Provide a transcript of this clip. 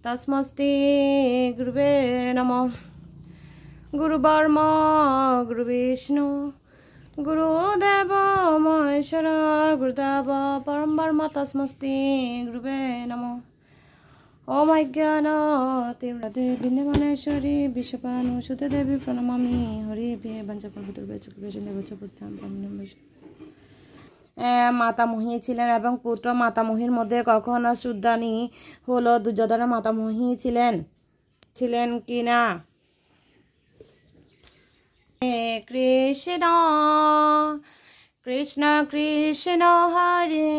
तस्मस्ते गुरुवे नमः। गुरुब्रह्मा गुरुविष्णु गुरुदेव महेश्वर गुरुदेव परम ब्रह्म तस्मस्ते गुरुवे नमः। ओम अज्ञान तीव्रते बिंदुवनेश्वरी विश्वपानुसुते देवी प्रणमामि हरि भे মাতামহী ছিলেন এবং পুত্র মাতামহীর মধ্যে কখনো শুদ্রানী হলো দুর্যোধন মাতামহী ছিলেন কিনা? কৃষ্ণ কৃষ্ণ কৃষ্ণ হরে